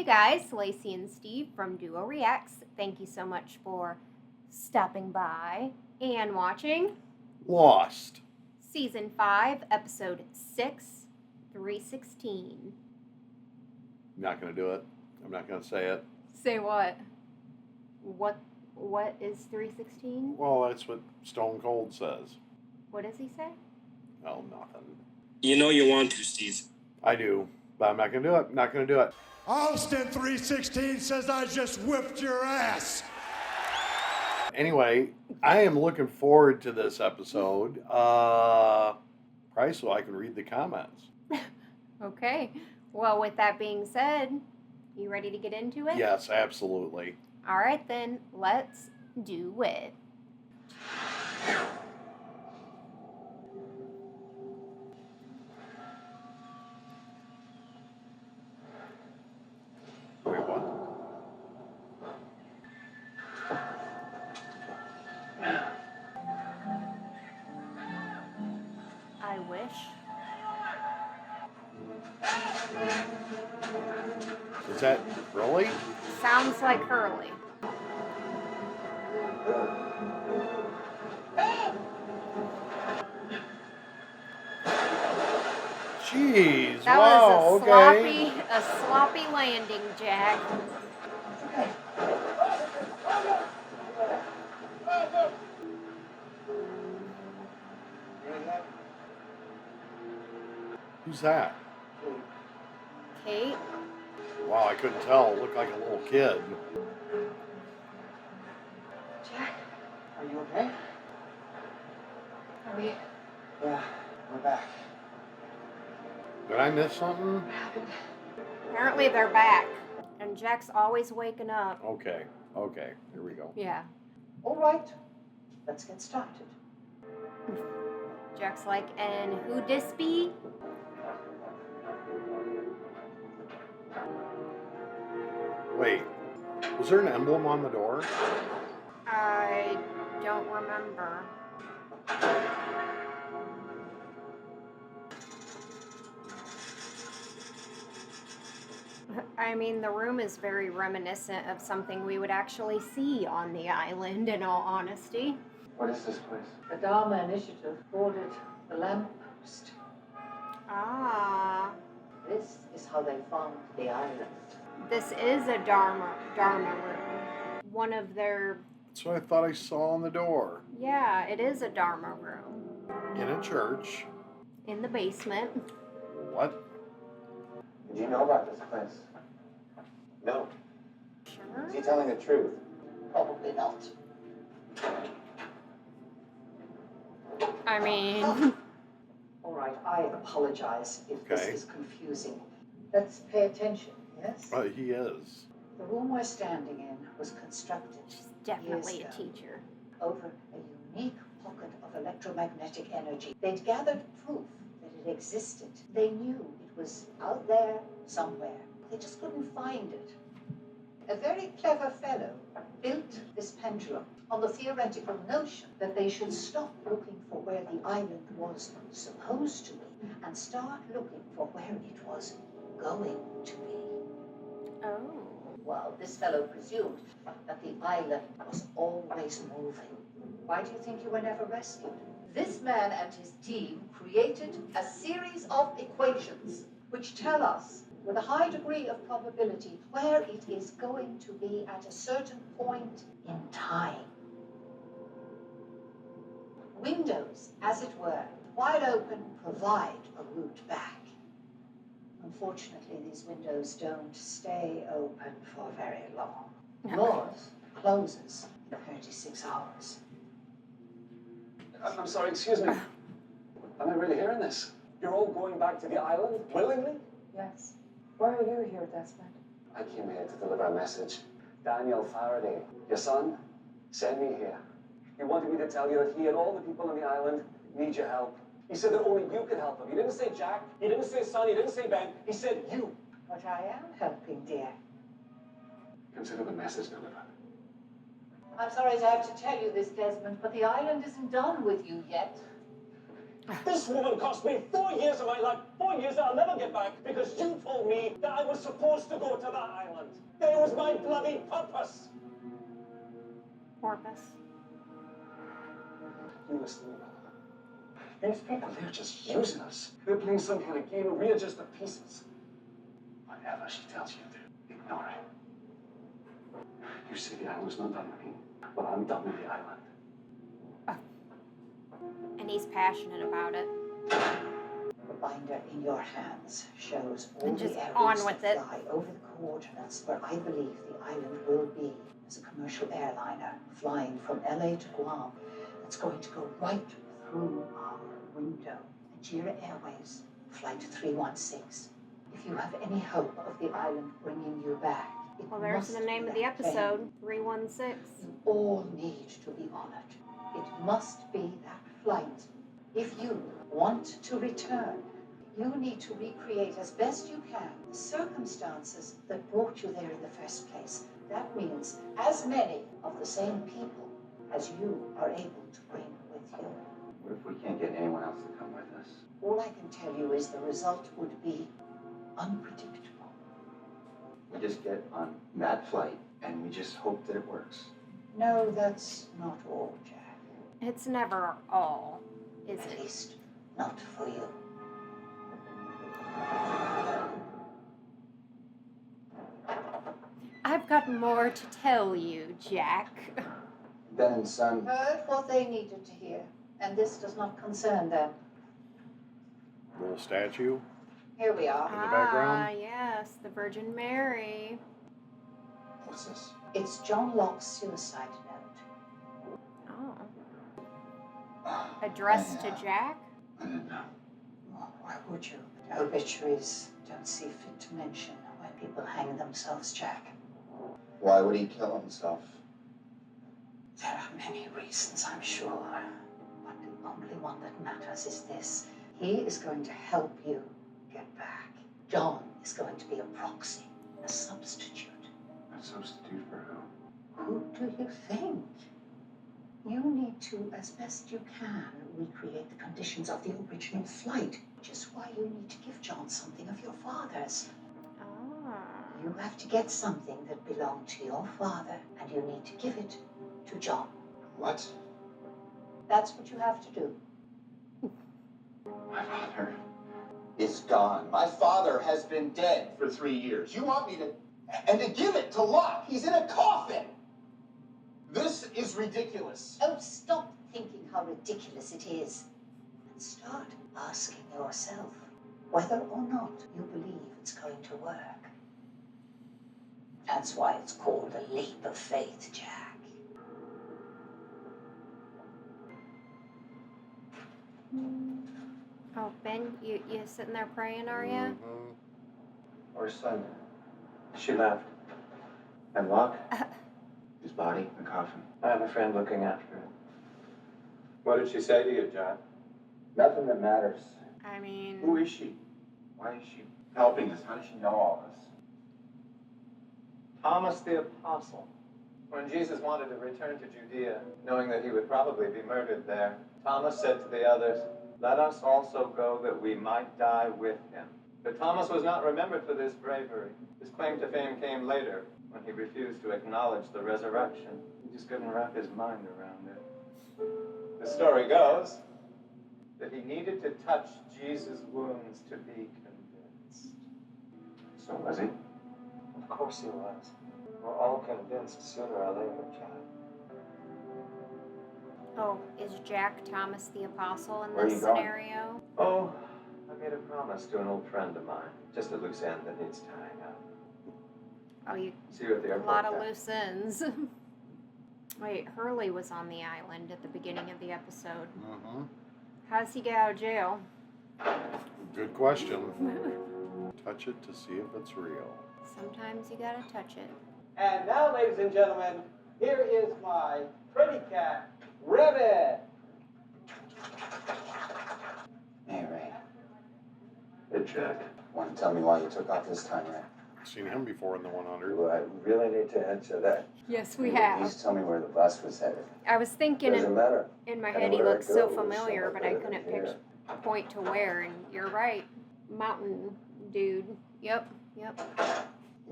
Hey guys, Lacey and Steve from Duo Reacts. Thank you so much for stopping by and watching Lost. Season 5, Episode 6, 316. I'm not going to do it. I'm not going to say it. Say what? What is 316? Well, that's what Stone Cold says. What does he say? Oh, nothing. You know you want to, Steve. I do, but I'm not going to do it. I'm not going to do it. Austin 316 says I just whipped your ass. Anyway, I am looking forward to this episode. Probably so I can read the comments. Okay. Well, with that being said, you ready to get into it? Yes, absolutely. All right, then, let's do it. Wait, what? I wish. Is that really? Sounds like Hurley. Jeez, That wow, was okay. a sloppy landing, Jack. Who's that? Kate? Wow, I couldn't tell. It looked like a little kid. Jack, are you okay? Are we? Yeah, we're back. Did I miss something? What happened? Apparently they're back. And Jack's always waking up. Okay, here we go. Yeah. All right, let's get started. Jack's like, and who dis be? Wait, was there an emblem on the door? I don't remember. I mean, the room is very reminiscent of something we would actually see on the island, in all honesty. What is this place? The Dharma Initiative called it the Lamppost. Ah, This is how they found the island. this is a Dharma room. One of their, That's what I thought I saw on the door. yeah, it is a Dharma room. In a church. In the basement. What? Did you know about this place? No. Sure. Is he telling the truth? Probably not. I mean, All right, I apologize if this Okay. is confusing. Let's pay attention, yes? He is. The room we're standing in was constructed she's definitely a years ago teacher. over a unique pocket of electromagnetic energy. They'd gathered proof that it existed. They knew it was out there somewhere. They just couldn't find it. A very clever fellow built this pendulum on the theoretical notion that they should stop looking for where the island was supposed to be and start looking for where it was going to be. Oh. Well, this fellow presumed that the island was always moving. Why do you think you were never rescued? This man and his team created a series of equations which tell us with a high degree of probability where it is going to be at a certain point in time. Windows, as it were, wide open, provide a route back. Unfortunately, these windows don't stay open for very long. Yours closes in 36 hours. I'm sorry, excuse me. Am I really hearing this? You're all going back to the island willingly? Yes. Why are you here, Desmond? I came here to deliver a message. Daniel Faraday, your son, sent me here. He wanted me to tell you that he and all the people on the island need your help. He said that only you could help them. He didn't say Jack, he didn't say Son, he didn't say Ben, he said you. But I am helping, dear. Consider the message delivered. I'm sorry to have to tell you this, Desmond, but the island isn't done with you yet. This woman cost me 4 years of my life, 4 years I'll never get back, because you told me that I was supposed to go to that island. That it was my bloody purpose. Porpoise. You listen to me, Bella. These people, they're just using us. They're playing some kind of game and we're just the pieces. Whatever she tells you to, ignore it. You say the island's not done with me, but I'm done with the island. And he's passionate about it. The binder in your hands shows all And just the areas on with that it. fly over the coordinates where I believe the island will be. There's a commercial airliner flying from LA to Guam that's going to go right through our window. Nigeria Airways, Flight 316. If you have any hope of the island bringing you back, it Well, there's must the name be of the that plane. episode, 316. You all need to be on it. It must be that flight. If you want to return, you need to recreate as best you can the circumstances that brought you there in the first place. That means as many of the same people as you are able to bring with you. What if we can't get anyone else to come with us? All I can tell you is the result would be unpredictable. We just get on that flight and we just hope that it works. No, that's not all, Jack. It's never all, is At it? least, not for you. I've got more to tell you, Jack. Ben and son, Heard what they needed to hear, and this does not concern them. Little statue. Here we are. In the background? Ah, yes, the Virgin Mary. what's this? It's John Locke's suicide note. Oh. Addressed to Jack? I didn't know. Well, why would you? Obituaries don't see fit to mention when people hang themselves, Jack. Why would he kill himself? There are many reasons, I'm sure. But the only one that matters is this. He is going to help you get back. John is going to be a proxy, a substitute. A substitute for who? Who do you think? You need to, as best you can, recreate the conditions of the original flight, which is why you need to give John something of your father's. Ah. You have to get something that belonged to your father, and you need to give it to John. What? That's what you have to do. My father is gone. My father has been dead for 3 years. You want me to... And to give it to Locke. He's in a coffin. This is ridiculous. Oh, stop thinking how ridiculous it is, and start asking yourself whether or not you believe it's going to work. That's why it's called a leap of faith, Jack. Oh, Ben, you sitting there praying, are you? Mhm. Our son. She left. And Locke? His body in the coffin. I have a friend looking after it. What did she say to you, John? Nothing that matters. I mean, Who is she? Why is she helping us? How does she know all this? Thomas the Apostle. When Jesus wanted to return to Judea, knowing that he would probably be murdered there, Thomas said to the others, "Let us also go that we might die with him." But Thomas was not remembered for this bravery. His claim to fame came later, when he refused to acknowledge the resurrection. He just couldn't wrap his mind around it. The story goes that he needed to touch Jesus' wounds to be convinced. So was he? Of course he was. We're all convinced sooner or later, John. oh, is Jack Thomas the Apostle in Where are this you going? scenario? Oh, I made a promise to an old friend of mine. Just a loose end that needs tying up. Oh, you See you at the a airport. lot of Jack. loose ends. Wait, Hurley was on the island at the beginning of the episode. Mhm. How does he get out of jail? Good question. Touch it to see if it's real. Sometimes you gotta touch it. And now, ladies and gentlemen, here is my pretty cat, Ribbit. Hey, Ray. Hey, Jack. Want to tell me why you took off this time, Ray? Seen him before in the 100. Do I really need to answer that? Yes, we At have. least tell me where the bus was headed. I was thinking Doesn't matter. in my And head he where it looked so goes, familiar, somewhere but I better couldn't than here. point to where, and you're right. Mountain dude. Yep.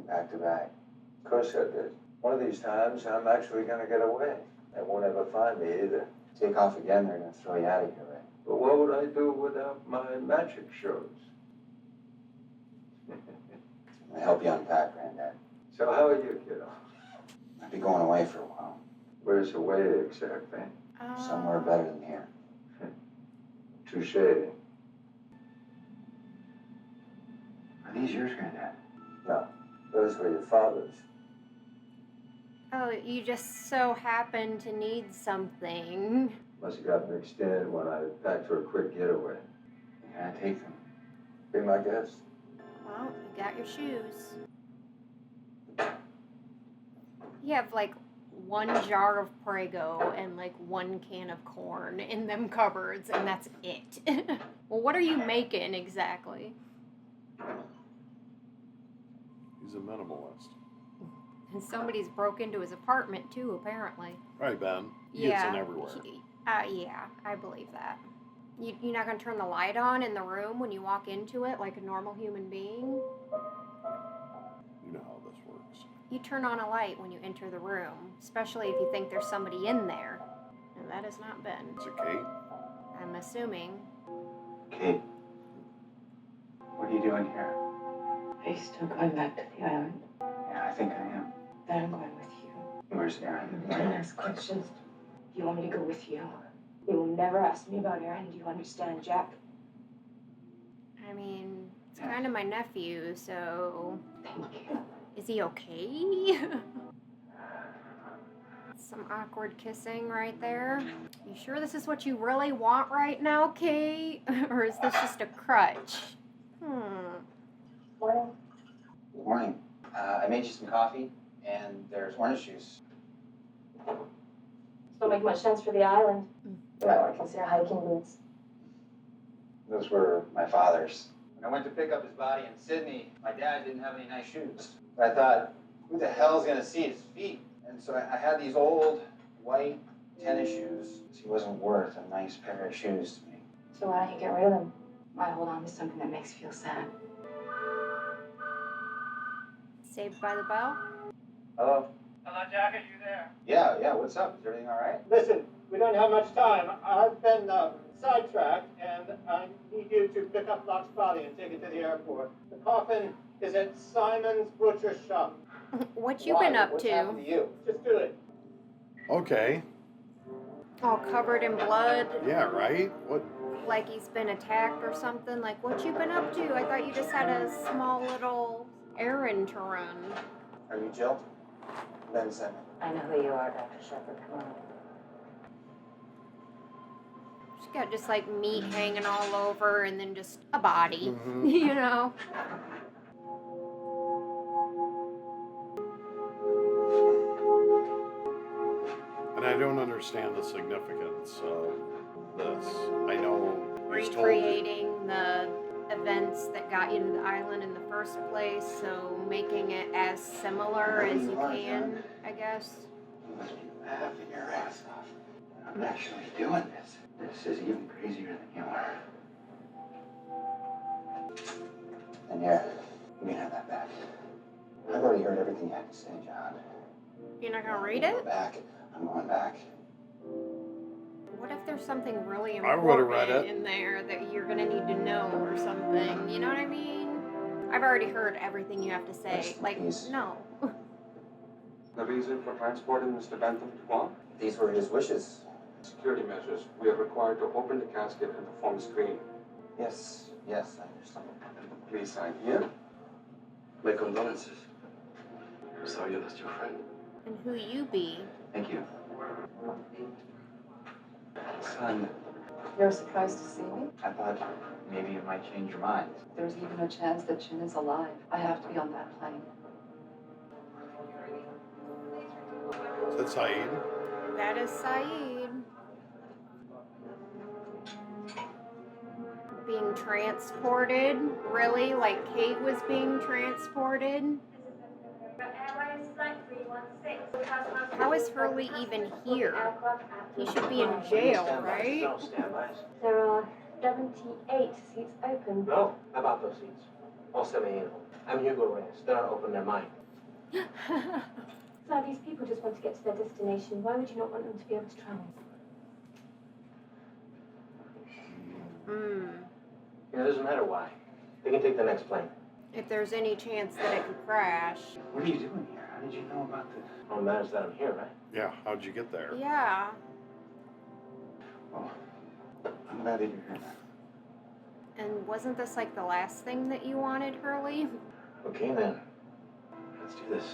Back to back. Of course I did. One of these times, I'm actually gonna get away. They won't ever find me either. Take off again, they're gonna throw you out of here, right? But what would I do without my magic shows? I'll help you unpack, Granddad. So how are you, kiddo? I'll be going away for a while. Where's away exactly? Somewhere better than here. Touche. Are these yours, Granddad? No, those were your father's. Oh, you just so happen to need something. Must have got mixed in when I packed for a quick getaway. You gotta take them. Be my guest. Well, you got your shoes. You have like one jar of Prego and like one can of corn in them cupboards, and that's it. Well, what are you making exactly? He's a minimalist. And somebody's broke into his apartment too, apparently. Right, Ben? He gets in everywhere. Yeah, I believe that. You're not going to turn the light on in the room when you walk into it like a normal human being? You know how this works. You turn on a light when you enter the room, especially if you think there's somebody in there. And that has not been. Is it Kate? I'm assuming. Kate, what are you doing here? Are you still going back to the island? Yeah, I think I am. Then I'm going with you. Where's Aaron? Don't ask questions. You want me to go with you? You will never ask me about Aaron. Do you understand, Jack? I mean, it's kind of my nephew, so... Thank you. Is he okay? Some awkward kissing right there. You sure this is what you really want right now, Kate? Or is this just a crutch? Morning. Good morning. I made you some coffee, and there's orange juice. Don't make much sense for the island. You might want to consider hiking boots. Those were my father's. When I went to pick up his body in Sydney, my dad didn't have any nice shoes. I thought, who the hell's gonna see his feet? And so I had these old white tennis shoes. He wasn't worth a nice pair of shoes to me. So why don't you get rid of them? Why hold on to something that makes you feel sad? Saved by the Bell? Hello? Hello, Jack, are you there? Yeah, what's up? Is everything all right? Listen, we don't have much time. I've been sidetracked, and I need you to pick up Locke's body and take it to the airport. The coffin is at Simon's butcher shop. What you been up What's to? happened to you? Just do it. Okay. All covered in blood? Yeah, right? What? Like he's been attacked or something? Like, what you been up to? I thought you just had a small little errand to run. Are you Jill? Ben sent me. I know who you are, Dr. Shepard. Come on. She's got just like meat hanging all over and then just a body, Mhm. you know? And I don't understand the significance of this. I know he's told Recreating the events that got you to the island in the first place, so making it as similar as you can, I guess. You must be laughing your ass off. I'm actually doing this. This is even crazier than you are. And here, you can have that back. I've already heard everything you had to say, John. You're not gonna read I'm it? going back. I'm going back. What if there's something really I would've read important it. in there that you're gonna need to know or something? You know what I mean? I've already heard everything you have to say. Rest in Like, peace. no. The reason for transporting Mr. Bentham to Guam? These were his wishes. Security measures. We are required to open the casket and perform a screening. Yes, I understand. Please sign here. My condolences. I'm sorry you lost your friend. And who you be? Thank you. Son, You're surprised to see me? I thought maybe you might change your mind. There's even a chance that Chin is alive. I have to be on that plane. Is that Saeed? That is Saeed. Being transported? Really? Like Kate was being transported? How is Hurley even here? He should be in jail, right? They're 78 seats open. No, how about those seats? All semi-anal. I'm Hugo Reyes. They're not open their mind. Sir, these people just want to get to their destination. Why would you not want them to be able to travel? It doesn't matter why. They can take the next plane. If there's any chance that it could crash. What are you doing here? How did you know about this? All that matters that I'm here, right? Yeah, how'd you get there? Yeah. Well, I'm glad that you're here now. And wasn't this like the last thing that you wanted, Hurley? Okay, then. Let's do this.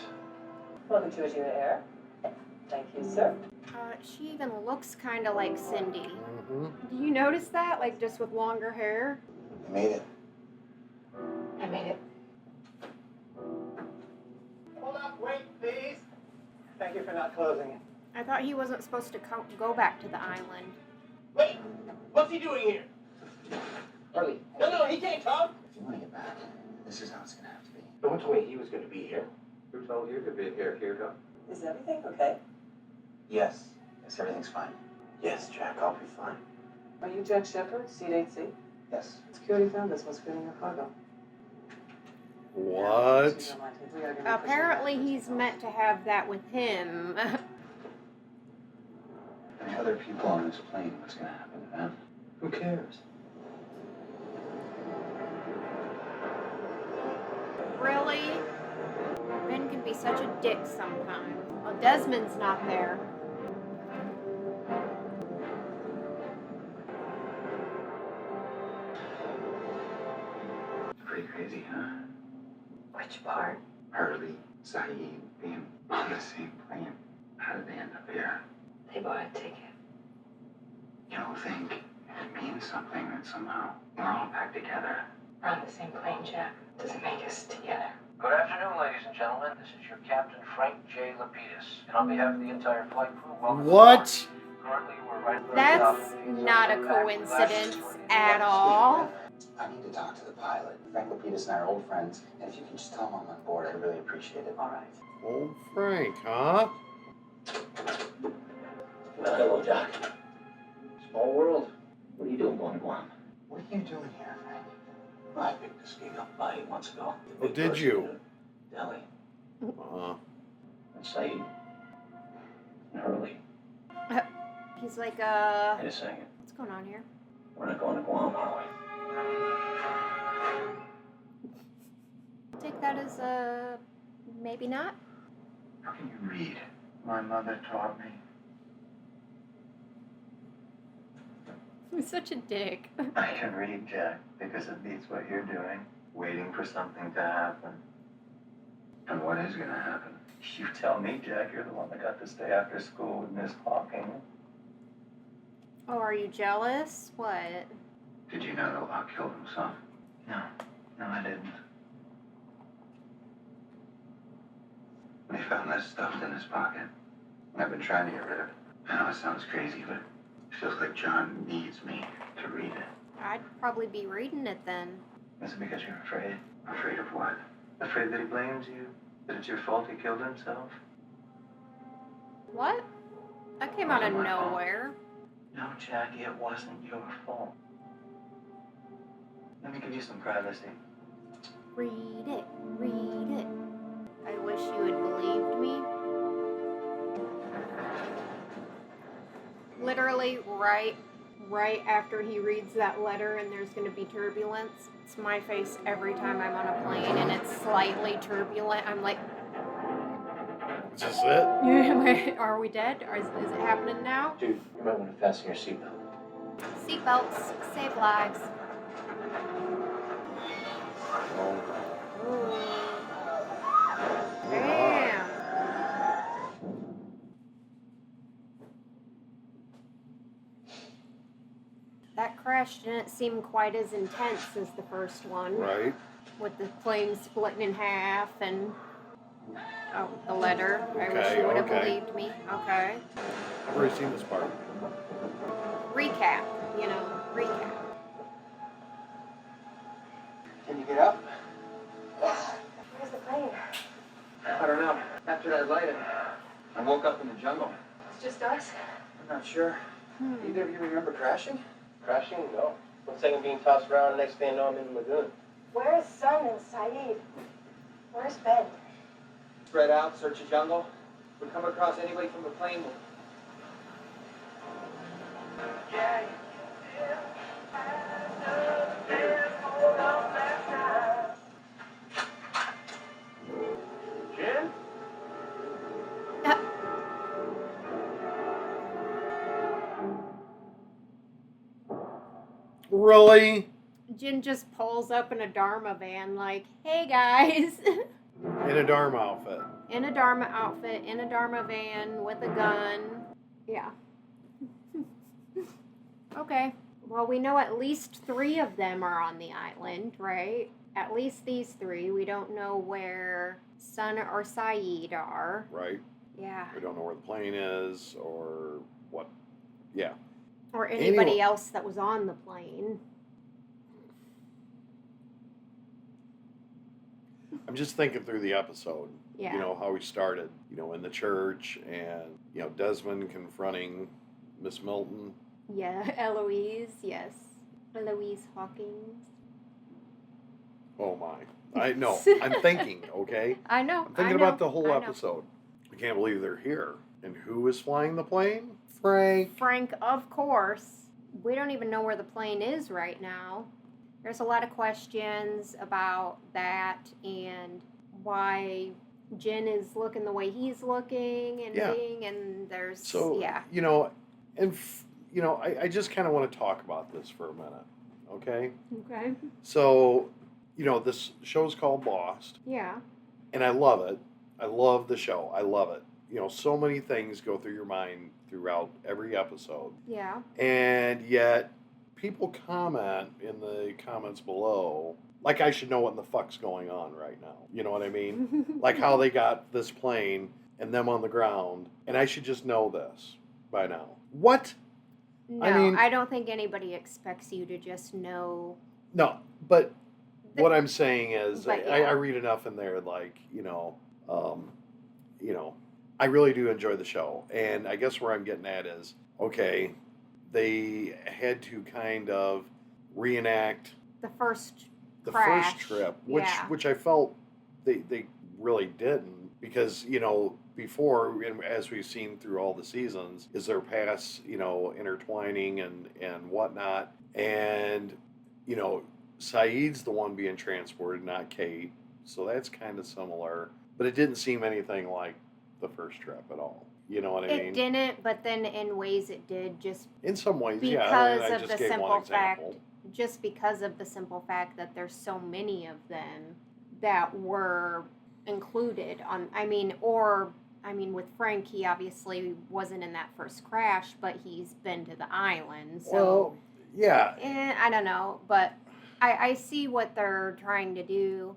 Welcome to your hair. Thank you, sir. She even looks kind of like Cindy. Mm-hmm. Do you notice that? Like just with longer hair? You made it. I made it. Hold up, wait, please. Thank you for not closing it. I thought he wasn't supposed to go back to the island. Wait! What's he doing here? Harley. No, he can't come! If you want to get back, this is how it's going to have to be. No one told me he was going to be here. Who told you to be here, Hugo? Is everything okay? Yes. Yes, everything's fine. Yes, Jack, I'll be fine. Are you Jack Shepard, Seat 8C? Yes. Security found this while screening your cargo. What? Apparently he's meant to have that with him. The other people on this plane, what's going to happen to them? Who cares? Really? Ben can be such a dick sometimes. Well, Desmond's not there. Pretty crazy, huh? Which part? Hurley, Saeed, being on the same plane. How did they end up here? They bought a ticket. You don't think it means something that somehow we're all back together? We're on the same plane, Jack. Doesn't make us together. Good afternoon, ladies and gentlemen. This is your Captain Frank J. Lapidus. And on behalf of the entire flight crew, welcome What? Currently, we're right That's not a coincidence at all. I need to talk to the pilot. Frank Lapidus and I are old friends, and if you can just tell him I'm on board, I'd really appreciate it. All right. Old Frank, huh? Hello, Jack. Small world. What are you doing going to Guam? What are you doing here, Frank? I picked this gig up about 8 months ago. Oh, did you? Delhi. Uh-huh. And Saeed. And Hurley. He's like, Wait a second. what's going on here? We're not going to Guam, are we? Take that as a maybe not. How can you read? My mother taught me. He's such a dick. I can read, Jack, because it beats what you're doing. Waiting for something to happen. And what is going to happen? You tell me, Jack, you're the one that got to stay after school with Miss Hawking. Oh, are you jealous? What? Did you know that Locke killed himself? No, I didn't. They found this stuffed in his pocket. I've been trying to get rid of it. I know it sounds crazy, but it feels like John needs me to read it. I'd probably be reading it then. Is it because you're afraid? Afraid of what? Afraid that he blames you? That it's your fault he killed himself? What? That came out of nowhere. No, Jackie, it wasn't your fault. Let me give you some privacy. Read it. Read it. I wish you had believed me. Literally right after he reads that letter and there's going to be turbulence, it's my face every time I'm on a plane and it's slightly turbulent. I'm like, Is this it? are we dead? Is it happening now? Dude, you might want to fasten your seatbelt. Seatbelts save lives. Ooh. Damn. That crash didn't seem quite as intense as the first one. Right. With the plane splitting in half and the letter. I wish Okay, you would have okay. believed me. Okay. I've already seen this part. Recap, recap. Can you get up? Where's the plane? I don't know. After that lighting, I woke up in the jungle. It's just us. I'm not sure. Either of you remember crashing? Crashing? No. One second being tossed around, next thing I know I'm in the lagoon. Where's Son and Saeed? Where's Ben? Spread out, search the jungle. If we come across anybody from the plane, Jen? Really? Jin just pulls up in a Dharma van like, hey guys. In a Dharma outfit. In a Dharma outfit, in a Dharma van, with a gun. Yeah. Okay. Well, we know at least 3 of them are on the island, right? At least these 3. We don't know where Sun or Saeed are. Right. Yeah. We don't know where the plane is or what. Yeah. Or anybody else that was on the plane. I'm just thinking through the episode. Yeah. You know, how we started, you know, in the church and, you know, Desmond confronting Miss Milton. Yeah, Eloise, yes. Eloise Hawkins. Oh my. I know. I'm thinking, okay? I know. I'm thinking about the whole episode. I can't believe they're here. And who is flying the plane? Frank. Frank, of course. We don't even know where the plane is right now. There's a lot of questions about that and why Jin is looking the way he's looking and being, and there's, you know, and, you know, I just kind of want to talk about this for a minute, okay? Okay. So, you know, this show's called Lost. Yeah. And I love it. I love the show. I love it. You know, so many things go through your mind throughout every episode. Yeah. And yet, people comment in the comments below, like I should know what in the fuck's going on right now. You know what I mean? Like how they got this plane and them on the ground, and I should just know this by now. What? No, I mean, I don't think anybody expects you to just know. No, but what I'm saying is, But, I read enough in there, like, you know, I really do enjoy the show. And I guess where I'm getting at is, okay, they had to kind of reenact The first the crash. first trip, Yeah. which I felt they really didn't, because, you know, before, and as we've seen through all the seasons, is their past, you know, intertwining and whatnot. And, you know, Saeed's the one being transported, not Kate. So that's kind of similar. But it didn't seem anything like the first trip at all. You know what I mean? It didn't, but then in ways it did, just in some ways, because yeah. I of just the gave simple one fact, example. just because of the simple fact that there's so many of them that were included on. I mean, with Frank, he obviously wasn't in that first crash, but he's been to the island. So, well, yeah. I don't know, but I see what they're trying to do,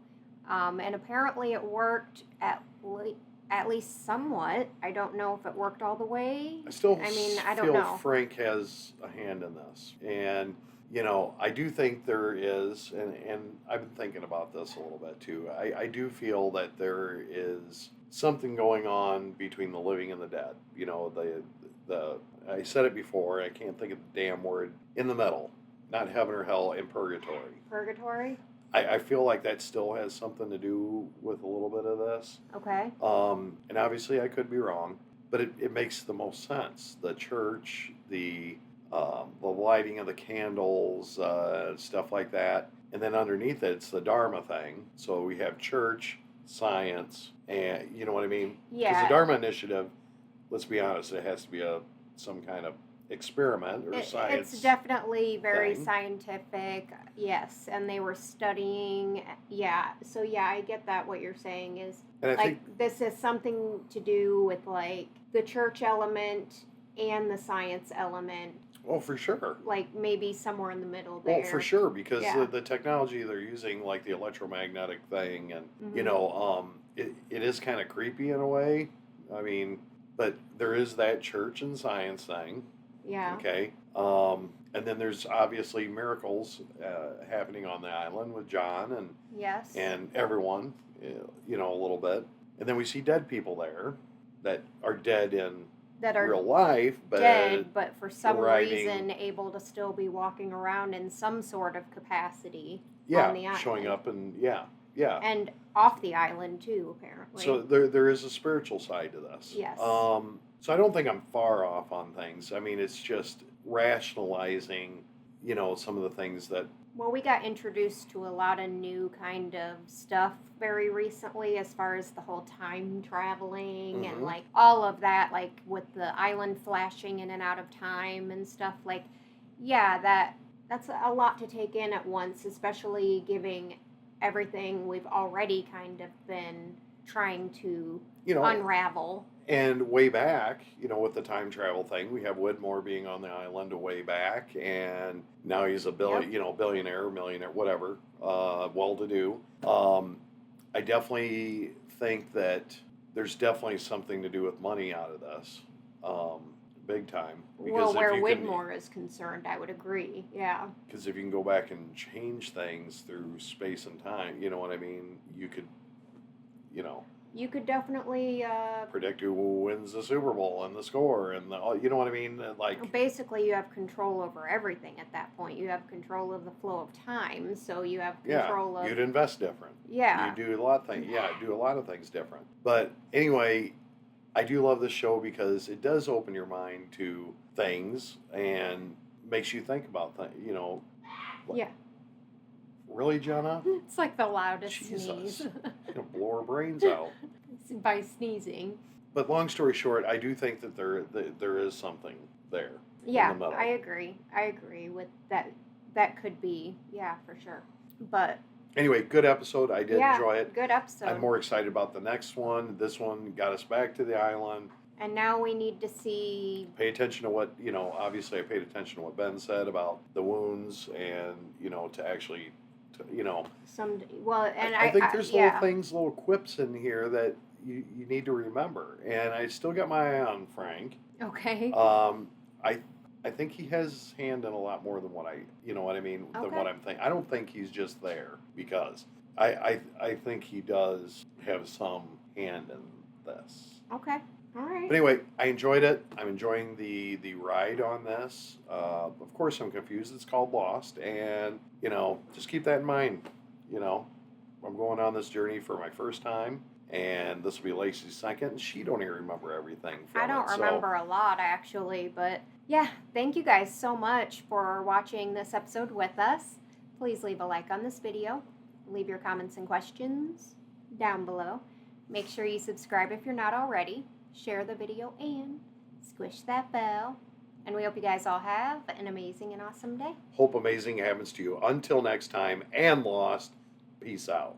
and apparently it worked at least somewhat. I don't know if it worked all the way. I don't feel know. Frank has a hand in this. And, you know, I do think there is, and I've been thinking about this a little bit too. I do feel that there is something going on between the living and the dead. You know, I said it before, I can't think of the damn word, in the middle. Not heaven or hell, in purgatory. Purgatory? I feel like that still has something to do with a little bit of this. Okay. And obviously I could be wrong, but it makes the most sense. The church, the lighting of the candles, stuff like that. And then underneath it, it's the Dharma thing. So we have church, science, and you know what I mean? Yeah. Because the Dharma Initiative, let's be honest, it has to be some kind of experiment or science. It's definitely very thing. scientific, yes, and they were studying, yeah. So yeah, I get that. What you're saying is, And I like, think this has something to do with like the church element and the science element. Oh, for sure. Like maybe somewhere in the middle there. Well, for sure, because Yeah. the technology they're using, like the electromagnetic thing, and you Mhm. know, it is kind of creepy in a way. I mean, but there is that church and science thing. Yeah. Okay. And then there's obviously miracles happening on the island with John and Yes. and everyone, you know, a little bit. And then we see dead people there that are dead in that are real life, but dead, but for some arriving, reason able to still be walking around in some sort of capacity yeah, on the island. showing up and yeah. And off the island too, apparently. So there is a spiritual side to this. Yes. So I don't think I'm far off on things. I mean, it's just rationalizing, you know, some of the things that. Well, we got introduced to a lot of new kind of stuff very recently as far as the whole time traveling and like all of that, like with the island flashing in and out of time and stuff. Like, yeah, that's a lot to take in at once, especially giving everything we've already kind of been trying to unravel. And way back, you know, with the time travel thing, we have Widmore being on the island way back, and now he's a billionaire, millionaire, whatever, well-to-do. I definitely think that there's definitely something to do with money out of this, big time. Because where Widmore is concerned, I would agree, yeah. Because if you can go back and change things through space and time, you know what I mean? You could, you know. You could definitely predict who wins the Super Bowl and the score and you know what I mean? Like basically, you have control over everything at that point. You have control of the flow of time, so you have control of. You'd invest different. Yeah, you do a lot of things. Yeah, do a lot of things different. But anyway, I do love this show because it does open your mind to things and makes you think about things. You know. Yeah. Really, Jenna? It's like the loudest Jesus. sneeze. It's gonna blow our brains out. By sneezing. But long story short, I do think that there is something there. Yeah, in the middle. I agree. I agree with that. That could be, yeah, for sure. But anyway, good episode. I did enjoy it. Good episode. I'm more excited about the next one. This one got us back to the island. And now we need to see. Pay attention to what, you know, obviously I paid attention to what Ben said about the wounds and, you know, to actually, you know. I think there's little quips in here that you need to remember. And I still got my eye on Frank. Okay. I think he has his hand in a lot more than what you know what I mean, than what I'm thinking. I don't think he's just there because I think he does have some hand in this. Okay. All right. But anyway, I enjoyed it. I'm enjoying the ride on this. Of course, I'm confused. It's called Lost, and you know, just keep that in mind. You know, I'm going on this journey for my first time, and this will be Lacey's second. And she don't even remember everything. I don't remember a lot actually, but yeah, thank you guys so much for watching this episode with us. Please leave a like on this video. Leave your comments and questions down below. Make sure you subscribe if you're not already. Share the video and squish that bell. And we hope you guys all have an amazing and awesome day. Hope amazing happens to you. Until next time, and Lost, peace out.